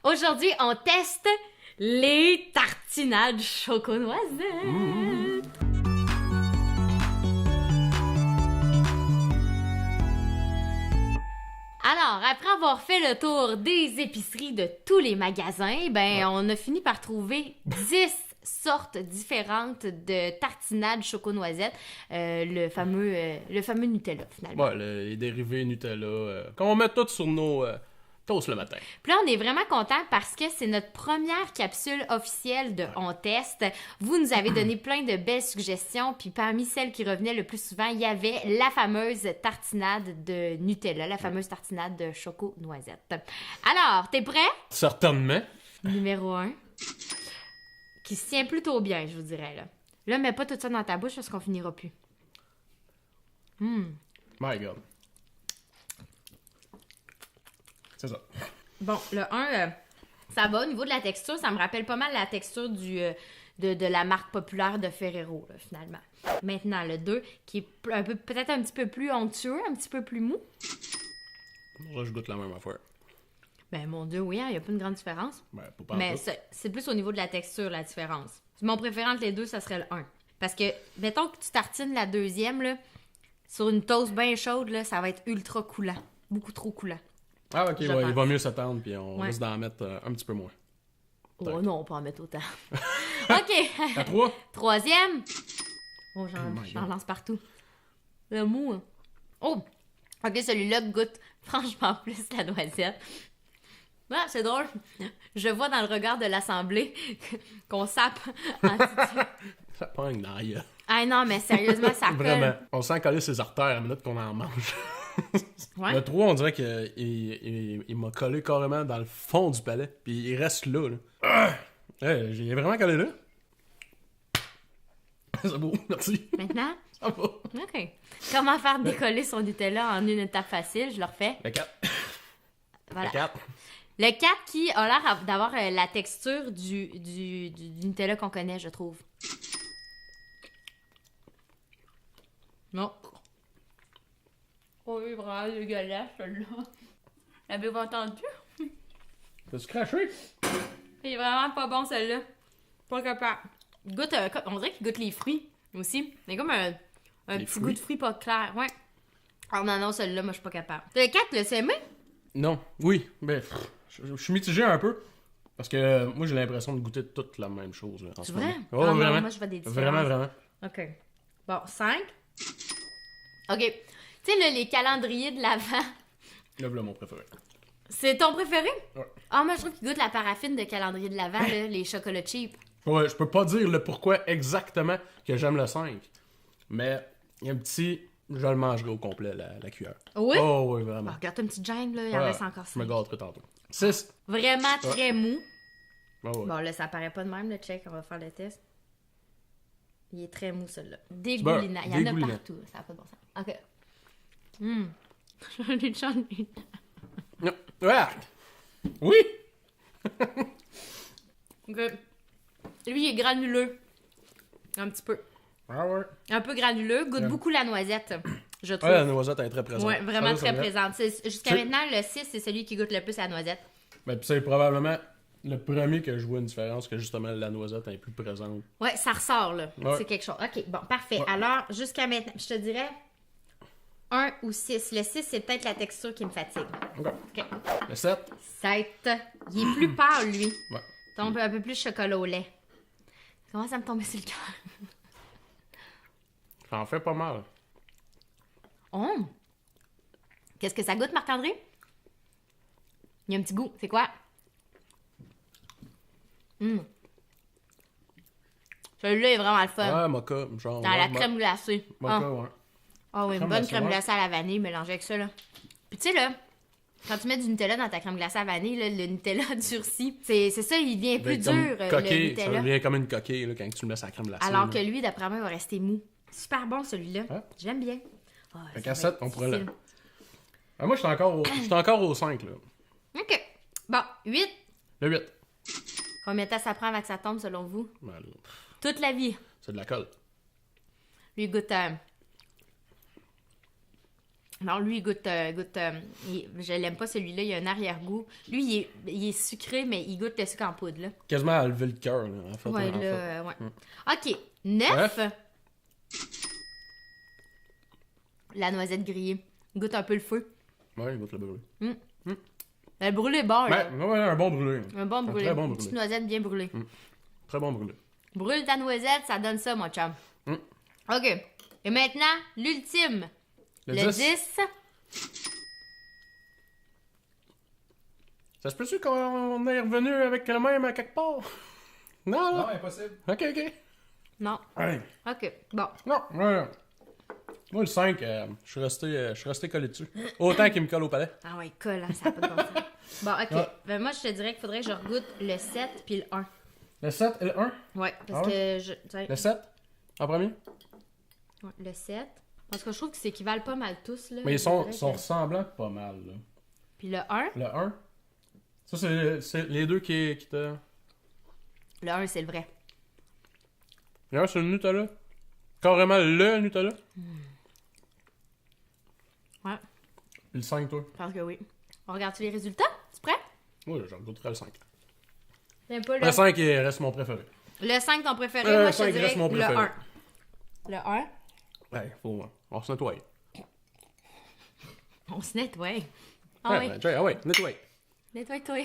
Aujourd'hui, on teste les tartinades choco-noisettes. Alors, après avoir fait le tour des épiceries de tous les magasins, on a fini par trouver 10 sortes différentes de tartinades choco-noisettes. Le fameux Nutella, finalement. Ouais, les dérivés Nutella, qu'on met tous sur nos toasts le matin. Puis là, on est vraiment contents parce que c'est notre première capsule officielle de On Teste. Vous nous avez donné plein de belles suggestions, puis parmi celles qui revenaient le plus souvent, il y avait la fameuse tartinade de Nutella, la fameuse tartinade de choco-noisette. Alors, t'es prêt? Certainement. Numéro 1. Qui se tient plutôt bien, je vous dirais, là. Là, mets pas tout ça dans ta bouche parce qu'on finira plus. My God. C'est ça. Bon, le 1, ça va. Au niveau de la texture, ça me rappelle pas mal la texture de la marque populaire de Ferrero, là, finalement. Maintenant, le 2, qui est peut-être un petit peu plus onctueux, un petit peu plus mou. Là, je goûte la même affaire. Ben, mon Dieu, oui, il n'y a pas une grande différence. Ben, pas Mais c'est plus au niveau de la texture, la différence. Mon préféré entre les deux, ça serait le 1. Parce que, mettons que tu tartines la deuxième, là, sur une toast bien chaude, là, ça va être ultra coulant. Beaucoup trop coulant. Ah, ok, ouais, il va mieux s'attendre, puis on risque d'en mettre un petit peu moins. Oh non, on peut en mettre autant. OK. À 3? Troisième. Oh, j'en lance partout. Le mou. Hein. Oh! OK, celui-là goûte franchement plus la noisette. Ouais, c'est drôle. Je vois dans le regard de l'assemblée qu'on sape en titille. Ça pogne dans la gueule. Ah non, mais sérieusement, ça colle. Vraiment. On sent coller ses artères à la minute qu'on en mange. Ouais. Le 3, on dirait qu'il m'a collé carrément dans le fond du palais. Puis il reste là. J'ai vraiment collé là. C'est beau, merci. Maintenant? Ça va. OK. Comment faire décoller son Nutella en une étape facile? Je le refais. Le 4. Voilà. Le 4. Le 4 qui a l'air d'avoir la texture du Nutella qu'on connaît, je trouve. Non. Oh, il est vraiment dégueulasse, celui-là. L'avez-vous entendu? T'as-tu craché? Il est vraiment pas bon, celui-là. Pas capable. Il goûte, on dirait qu'il goûte les fruits aussi. Il y a comme un petit goût de fruits pas clair. Ouais. Oh non, celui-là, moi, je suis pas capable. Le 4, le aimé? Non. Oui. Ben, je suis mitigé un peu. Parce que moi, j'ai l'impression de goûter toute la même chose. Là, en C'est ce moment. vrai? Oh, Ah, vraiment. non, moi, je vois des différences. Vraiment. OK. Bon, 5. OK. Tu sais, là, les calendriers de l'Avent. Là, voilà mon préféré. C'est ton préféré? Ouais. Ah, moi, je trouve qu'il goûte la paraffine de calendrier de l'Avent, là, les chocolats cheap. Ouais, je peux pas dire le pourquoi exactement que j'aime le 5. Mais il y a un petit... Je le mangerai au complet, la cuillère. Oui? Oh, oui, vraiment. Bon, regarde, une petite jungle, là, il en Ouais, reste encore je me 5. gâterai tantôt. 6. Vraiment très mou. Ouais. Bon, là, ça apparaît pas de même, le check, on va faire le test. Il est très mou, celui-là. Bon, Dégoulinant. Il y en a dégoulinant. partout, ça n'a pas de bon sens. OK. J'en ai Non. Ouais. Oui. OK. Lui, il est granuleux. Un petit peu. Ah ouais. Un peu granuleux. Goûte beaucoup la noisette, je trouve. Ouais, la noisette elle est très présente. Ouais, vraiment Ça, très c'est vrai. présente. Jusqu'à maintenant, le 6, c'est celui qui goûte le plus la noisette. Ben, puis c'est probablement le premier que je vois une différence, que justement la noisette est plus présente. Ouais, ça ressort, là. Ouais. C'est quelque chose. OK, bon, parfait. Ouais. Alors, jusqu'à maintenant, je te dirais 1 ou 6. Le 6, c'est peut-être la texture qui me fatigue. OK. OK. Le 7. 7. Il est plus pâle, lui. Ouais. Tombe un peu plus chocolat au lait. Ça commence à me tomber sur le cœur. Ça en fait pas mal. Oh! Qu'est-ce que ça goûte, Marc-André? Il y a un petit goût. C'est quoi? Celui-là est vraiment le fun. Ouais, mocha, genre. Dans la crème glacée. Mocha, ouais. Ah oui, une Crème bonne glacée, crème ouais. glacée à la vanille mélangée avec ça, là. Puis tu sais, là, quand tu mets du Nutella dans ta crème glacée à la vanille, là, le Nutella durcit. C'est ça, il devient plus dur, le Coquille, ça Nutella. devient comme une coquille là, quand tu le mets sur la crème glacée. Alors là. que lui, d'après moi, il va rester mou. Super bon, celui-là. Ouais. J'aime bien. Ah, Fait ça qu'à va 7, être on pourrait le. difficile. Ah, moi, je suis encore au 5, là. OK. Bon, 8. Le 8. Combien de temps ça prend avant que ça tombe, selon vous? Ben, là, Toute la vie. c'est de la colle. Lui, il goûte... Non, lui, il goûte... je l'aime pas, celui-là. Il a un arrière-goût. Lui, il est sucré, mais il goûte le sucre en poudre, là. Quasiment à lever le cœur, là, en fait. Ouais, en fait. là, ouais. OK. 9. La noisette grillée. Il goûte un peu le feu. Ouais, il goûte le brûlé. Le brûlé est bon, là. Ouais, un bon brûlé. Un bon brûlé. très bon Une brûlé. petite noisette bien brûlée. Très bon brûlé. Brûle ta noisette, ça donne ça, mon chum. OK. Et maintenant, l'ultime. Le 10. Ça se peut-tu qu'on est revenu avec le même à quelque part? Non, Non, non. impossible. Ok. Non. Ouais. OK. Bon. Non, ouais. Moi, le 5, je suis resté collé dessus. Autant qu'il me colle au palais. Ah ouais, colle, hein, ça n'a pas de bon sens. Bon, OK. Ouais. Ben, moi, je te dirais qu'il faudrait que je regoute le 7 puis le 1. Le 7 et le 1? Ouais, parce que je... tiens, Le 7? En premier? ouais, le 7. Parce que je trouve qu'ils s'équivalent pas mal tous, là. Mais ils Je sont dirais que- ressemblants pas mal, là. Puis le 1. Le 1? Ça, c'est les deux qui te... Le 1, c'est le vrai. Le 1, c'est le Nutella. Carrément le Nutella. Ouais, Puis le 5, toi? je pense que oui. On regarde les résultats? Tu prêt? Oui, j'en goûterai le 5. T'aimes pas Le 5 il reste mon préféré. Le 5, ton préféré? Le Moi, je te 5 dirais reste mon le préféré. 1. Le 1? Ouais, on se nettoie. On se nettoie. Ah oui, Ouais, nettoie. nettoie-toi.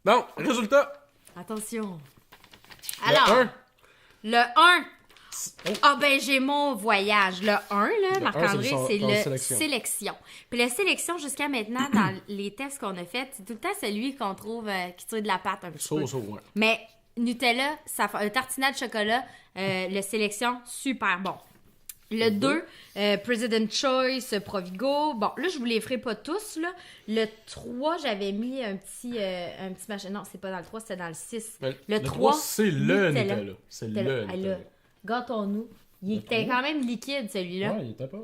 Bon, résultat. Attention. Le Alors, 1. le 1. Oh. Ah ben j'ai mon voyage. Le 1, là, Marc-André, c'est son le sélection. sélection. Puis le sélection, jusqu'à maintenant, dans les tests qu'on a faits, c'est tout le temps celui qu'on trouve qui tire de la pâte un petit peu. Ouais. Mais Nutella, tartinade de chocolat, le sélection, super bon. Le 2, President Choice, Provigo. Bon, là, je vous les ferai pas tous, là. Le 3, j'avais mis un petit machin. Non, c'est pas dans le 3, c'était dans le 6. Le 3, c'est le Nutella. C'est le là, Nutella. gâtons-nous. Il était quand même liquide, celui-là. Ouais, il était pas...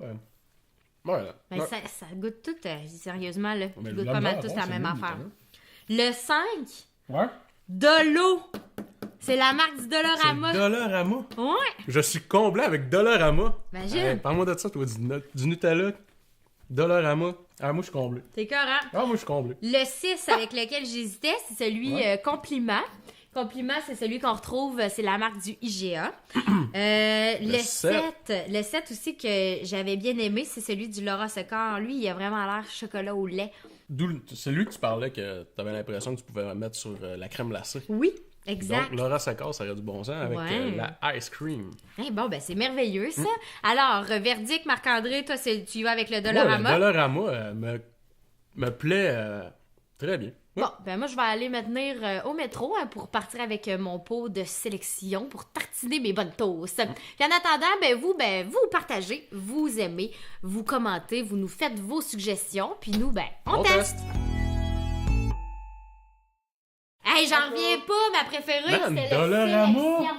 Ouais, là. Mais ça goûte tout, sérieusement, là. Mais Ils goûtent le pas mal blanc, tous bon, la c'est même mieux, affaire. Nutella. Le 5, Ouais. de l'eau. C'est la marque du C'est Dollarama. Dollarama. Ouais. Je suis comblé avec Dollarama. Imagine. Hey, parle-moi de ça, toi, du Nutella. Dollarama. Ah, moi, je suis comblé. T'es correct. Ah, moi, je suis comblé. Le 6 avec lequel j'hésitais, c'est celui Compliment. Compliment, c'est celui qu'on retrouve, c'est la marque du IGA. Le 7 aussi que j'avais bien aimé, c'est celui du Laura Secor. Lui, il a vraiment l'air chocolat au lait. C'est lui que tu parlais que t'avais l'impression que tu pouvais mettre sur la crème glacée. Oui, exact. Donc, Laura Secor, ça aurait du bon sens avec la ice cream. Bon, ben c'est merveilleux, ça. Alors, verdict, Marc-André, toi, tu y vas avec le Ouais, Dollarama. le Dollarama me plaît très bien. Bon, ben moi, je vais aller me tenir au métro pour partir avec mon pot de sélection pour tartiner mes bonnes toasts. Puis en attendant, vous partagez, vous aimez, vous commentez, vous nous faites vos suggestions, puis nous, on teste. Hey, j'en reviens pas, ma préférée, Man, c'était le Dollarama. sélection.